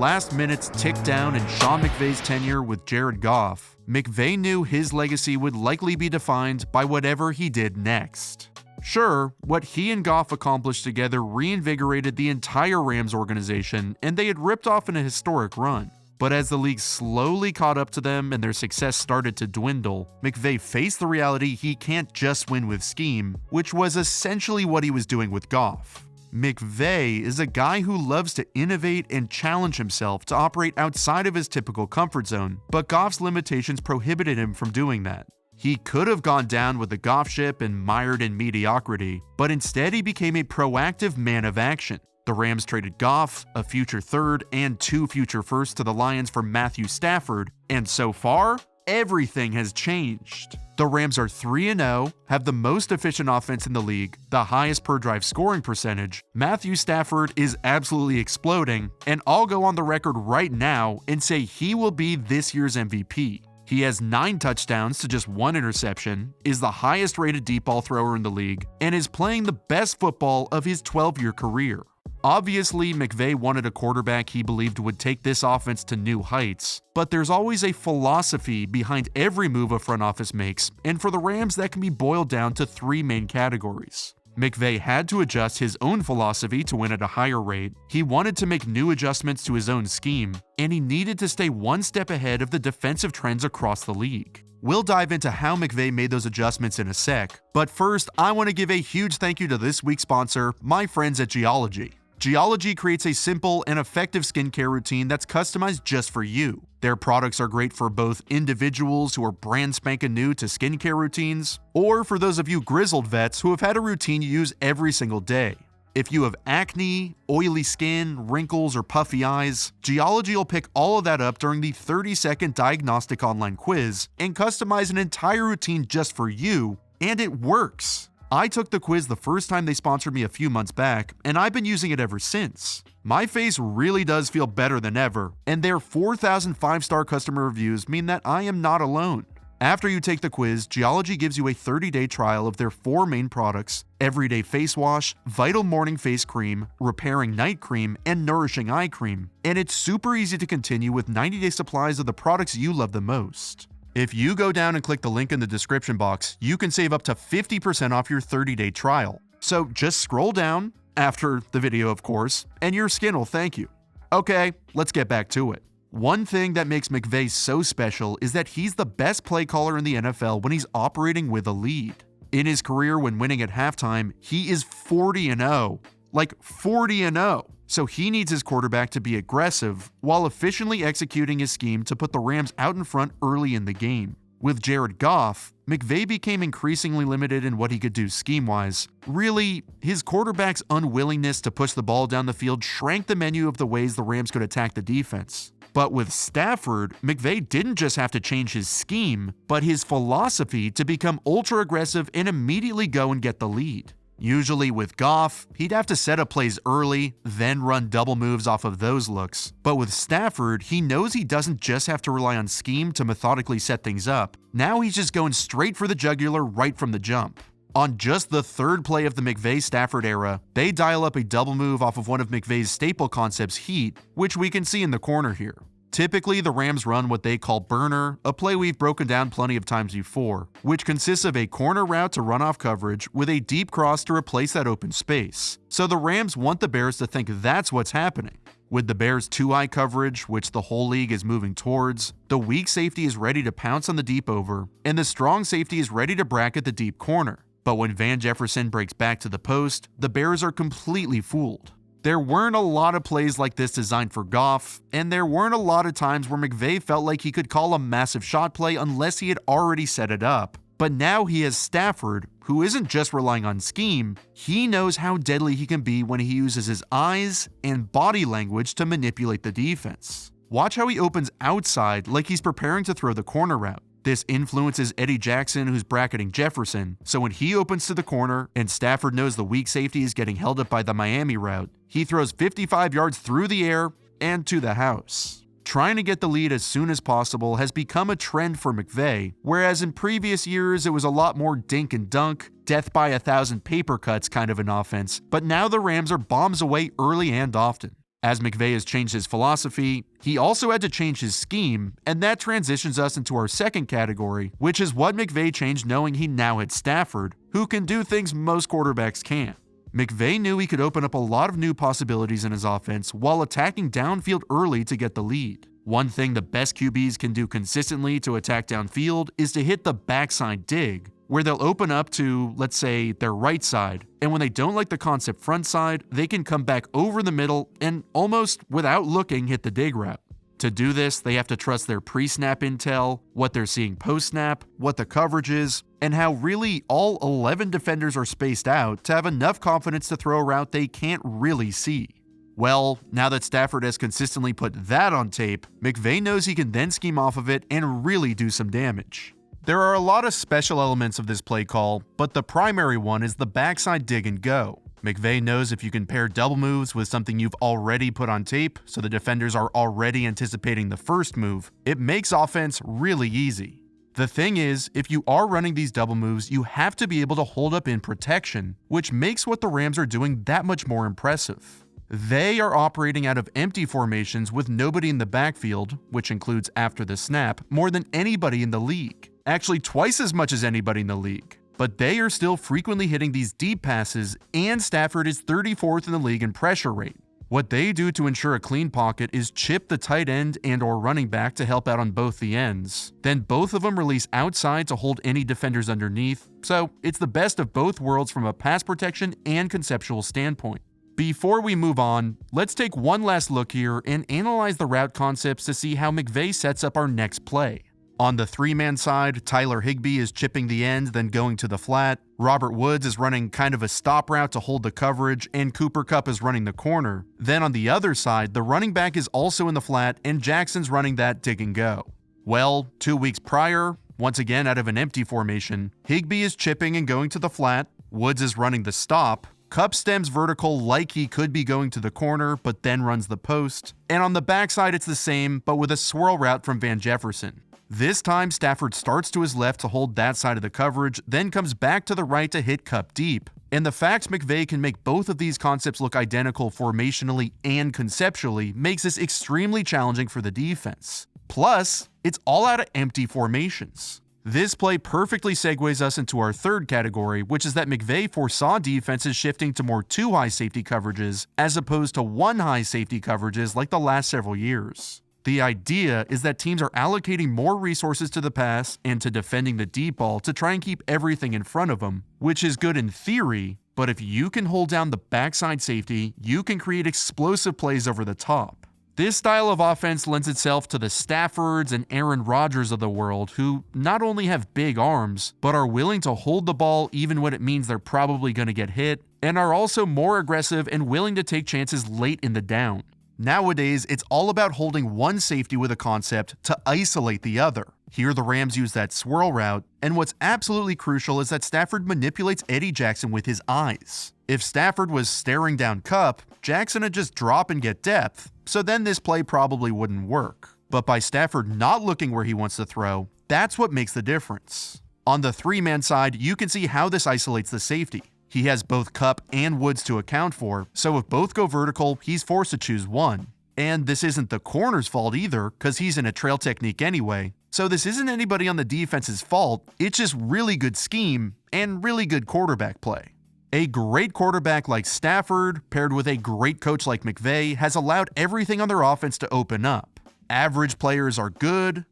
last minutes ticked down in Sean McVay's tenure with Jared Goff, McVay knew his legacy would likely be defined by whatever he did next. Sure, what he and Goff accomplished together reinvigorated the entire Rams organization, and they had ripped off in a historic run. But as the league slowly caught up to them and their success started to dwindle, McVay faced the reality he can't just win with scheme, which was essentially what he was doing with Goff. McVay is a guy who loves to innovate and challenge himself to operate outside of his typical comfort zone, but Goff's limitations prohibited him from doing that. He could have gone down with the Goff ship and mired in mediocrity, but instead he became a proactive man of action. The Rams traded Goff, a future third, and 2 future firsts to the Lions for Matthew Stafford, and so far, everything has changed. The Rams are 3-0, have the most efficient offense in the league, the highest per-drive scoring percentage, Matthew Stafford is absolutely exploding, and I'll go on the record right now and say he will be this year's MVP. He has 9 touchdowns to just 1 interception, is the highest rated deep ball thrower in the league, and is playing the best football of his 12-year career. Obviously, McVay wanted a quarterback he believed would take this offense to new heights, but there's always a philosophy behind every move a front office makes, and for the Rams that can be boiled down to 3 main categories. McVay had to adjust his own philosophy to win at a higher rate, he wanted to make new adjustments to his own scheme, and he needed to stay one step ahead of the defensive trends across the league. We'll dive into how McVay made those adjustments in a sec, but first I want to give a huge thank you to this week's sponsor, my friends at Geology. Geology creates a simple and effective skincare routine that's customized just for you. Their products are great for both individuals who are brand spanking new to skincare routines, or for those of you grizzled vets who have had a routine you use every single day. If you have acne, oily skin, wrinkles, or puffy eyes, Geology will pick all of that up during the 30-second diagnostic online quiz and customize an entire routine just for you, and it works. I took the quiz the first time they sponsored me a few months back, and I've been using it ever since. My face really does feel better than ever, and their 4,000 5-star customer reviews mean that I am not alone. After you take the quiz, Geology gives you a 30-day trial of their 4 main products: Everyday Face Wash, Vital Morning Face Cream, Repairing Night Cream, and Nourishing Eye Cream, and it's super easy to continue with 90-day supplies of the products you love the most. If you go down and click the link in the description box, you can save up to 50% off your 30-day trial. So just scroll down, after the video of course, and your skin will thank you. Okay, let's get back to it. One thing that makes McVay so special is that he's the best play caller in the NFL when he's operating with a lead. In his career when winning at halftime, he is 40-0. Like 40-0. So he needs his quarterback to be aggressive while efficiently executing his scheme to put the Rams out in front early in the game. With Jared Goff, McVay became increasingly limited in what he could do scheme-wise. Really, his quarterback's unwillingness to push the ball down the field shrank the menu of the ways the Rams could attack the defense. But with Stafford, McVay didn't just have to change his scheme, but his philosophy to become ultra-aggressive and immediately go and get the lead. Usually with Goff, he'd have to set up plays early, then run double moves off of those looks. But with Stafford, he knows he doesn't just have to rely on scheme to methodically set things up. Now he's just going straight for the jugular right from the jump. On just the 3rd play of the McVay-Stafford era, they dial up a double move off of one of McVay's staple concepts, heat, which we can see in the corner here. Typically, the Rams run what they call burner, a play we've broken down plenty of times before, which consists of a corner route to run off coverage with a deep cross to replace that open space. So the Rams want the Bears to think that's what's happening. With the Bears' 2-eye coverage, which the whole league is moving towards, the weak safety is ready to pounce on the deep over, and the strong safety is ready to bracket the deep corner. But when Van Jefferson breaks back to the post, the Bears are completely fooled. There weren't a lot of plays like this designed for Goff, and there weren't a lot of times where McVay felt like he could call a massive shot play unless he had already set it up. But now he has Stafford, who isn't just relying on scheme, he knows how deadly he can be when he uses his eyes and body language to manipulate the defense. Watch how he opens outside like he's preparing to throw the corner route. This influences Eddie Jackson, who's bracketing Jefferson, so when he opens to the corner and Stafford knows the weak safety is getting held up by the Miami route, he throws 55 yards through the air and to the house. Trying to get the lead as soon as possible has become a trend for McVay, whereas in previous years it was a lot more dink and dunk, death by 1,000 paper cuts kind of an offense, but now the Rams are bombs away early and often. As McVay has changed his philosophy, he also had to change his scheme, and that transitions us into our second category, which is what McVay changed knowing he now had Stafford, who can do things most quarterbacks can't. McVay knew he could open up a lot of new possibilities in his offense while attacking downfield early to get the lead. One thing the best QBs can do consistently to attack downfield is to hit the backside dig, where they'll open up to, let's say, their right side, and when they don't like the concept front side, they can come back over the middle and almost without looking hit the dig route. To do this, they have to trust their pre-snap intel, what they're seeing post-snap, what the coverage is, and how really all 11 defenders are spaced out to have enough confidence to throw a route they can't really see. Well, now that Stafford has consistently put that on tape, McVay knows he can then scheme off of it and really do some damage. There are a lot of special elements of this play call, but the primary one is the backside dig and go. McVay knows if you can pair double moves with something you've already put on tape, so the defenders are already anticipating the first move, it makes offense really easy. The thing is, if you are running these double moves, you have to be able to hold up in protection, which makes what the Rams are doing that much more impressive. They are operating out of empty formations with nobody in the backfield, which includes after the snap, more than anybody in the league. Actually twice as much as anybody in the league. But they are still frequently hitting these deep passes, and Stafford is 34th in the league in pressure rate. What they do to ensure a clean pocket is chip the tight end and or running back to help out on both the ends. Then both of them release outside to hold any defenders underneath, so it's the best of both worlds from a pass protection and conceptual standpoint. Before we move on, let's take one last look here and analyze the route concepts to see how McVay sets up our next play. On the three-man side, Tyler Higbee is chipping the end, then going to the flat. Robert Woods is running kind of a stop route to hold the coverage, and Cooper Kupp is running the corner. Then on the other side, the running back is also in the flat, and Jackson's running that dig and go. Well, 2 weeks prior, once again out of an empty formation, Higbee is chipping and going to the flat. Woods is running the stop. Kupp stems vertical like he could be going to the corner, but then runs the post. And on the backside, it's the same, but with a swirl route from Van Jefferson. This time, Stafford starts to his left to hold that side of the coverage, then comes back to the right to hit Kupp deep. And the fact McVay can make both of these concepts look identical formationally and conceptually makes this extremely challenging for the defense. Plus, it's all out of empty formations. This play perfectly segues us into our third category, which is that McVay foresaw defenses shifting to more 2 high safety coverages as opposed to 1 high safety coverages like the last several years. The idea is that teams are allocating more resources to the pass and to defending the deep ball to try and keep everything in front of them, which is good in theory, but if you can hold down the backside safety, you can create explosive plays over the top. This style of offense lends itself to the Staffords and Aaron Rodgers of the world, who not only have big arms, but are willing to hold the ball even when it means they're probably going to get hit, and are also more aggressive and willing to take chances late in the down. Nowadays, it's all about holding one safety with a concept to isolate the other. Here the Rams use that swirl route, and what's absolutely crucial is that Stafford manipulates Eddie Jackson with his eyes. If Stafford was staring down Kupp, Jackson would just drop and get depth, so then this play probably wouldn't work. But by Stafford not looking where he wants to throw, that's what makes the difference. On the three-man side, you can see how this isolates the safety. He has both Kupp and Woods to account for, so if both go vertical, he's forced to choose one. And this isn't the corner's fault either, because he's in a trail technique anyway. So this isn't anybody on the defense's fault, it's just really good scheme and really good quarterback play. A great quarterback like Stafford, paired with a great coach like McVay, has allowed everything on their offense to open up. Average players are good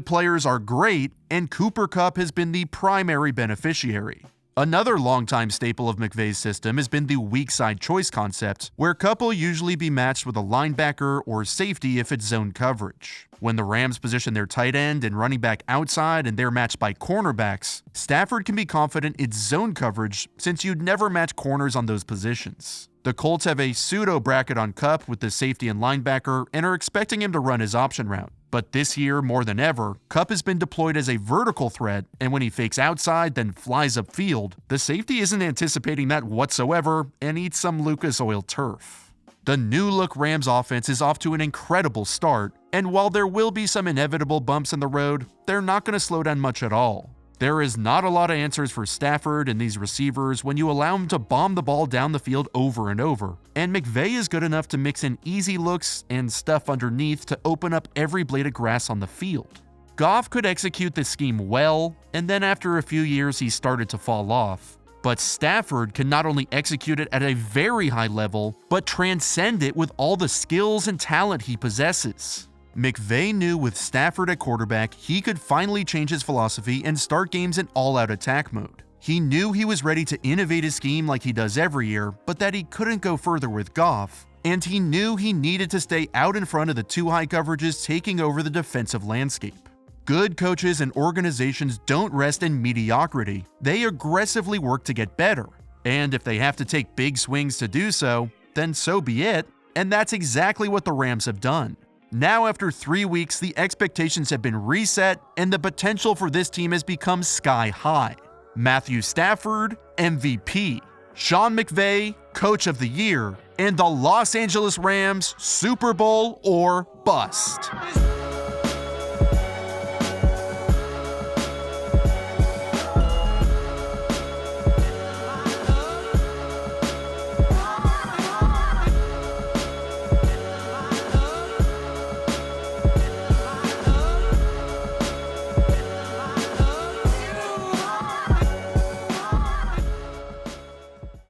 players are great, and Cooper Kupp has been the primary beneficiary. Another longtime staple of McVay's system has been the weak side choice concept, where Kupp will usually be matched with a linebacker or safety if it's zone coverage. When the Rams position their tight end and running back outside and they're matched by cornerbacks, Stafford can be confident it's zone coverage since you'd never match corners on those positions. The Colts have a pseudo bracket on Kupp with the safety and linebacker and are expecting him to run his option route. But this year, more than ever, Kupp has been deployed as a vertical threat, and when he fakes outside, then flies upfield, the safety isn't anticipating that whatsoever and eats some Lucas Oil turf. The new-look Rams offense is off to an incredible start, and while there will be some inevitable bumps in the road, they're not going to slow down much at all. There is not a lot of answers for Stafford and these receivers when you allow him to bomb the ball down the field over and over, and McVay is good enough to mix in easy looks and stuff underneath to open up every blade of grass on the field. Goff could execute this scheme well, and then after a few years he started to fall off. But Stafford can not only execute it at a very high level, but transcend it with all the skills and talent he possesses. McVay knew with Stafford at quarterback, he could finally change his philosophy and start games in all-out attack mode. He knew he was ready to innovate his scheme like he does every year, but that he couldn't go further with Goff. And he knew he needed to stay out in front of the two high coverages taking over the defensive landscape. Good coaches and organizations don't rest in mediocrity. They aggressively work to get better. And if they have to take big swings to do so, then so be it. And that's exactly what the Rams have done. Now after 3 weeks, the expectations have been reset and the potential for this team has become sky high. Matthew Stafford, MVP. Sean McVay, Coach of the Year. And the Los Angeles Rams, Super Bowl or bust.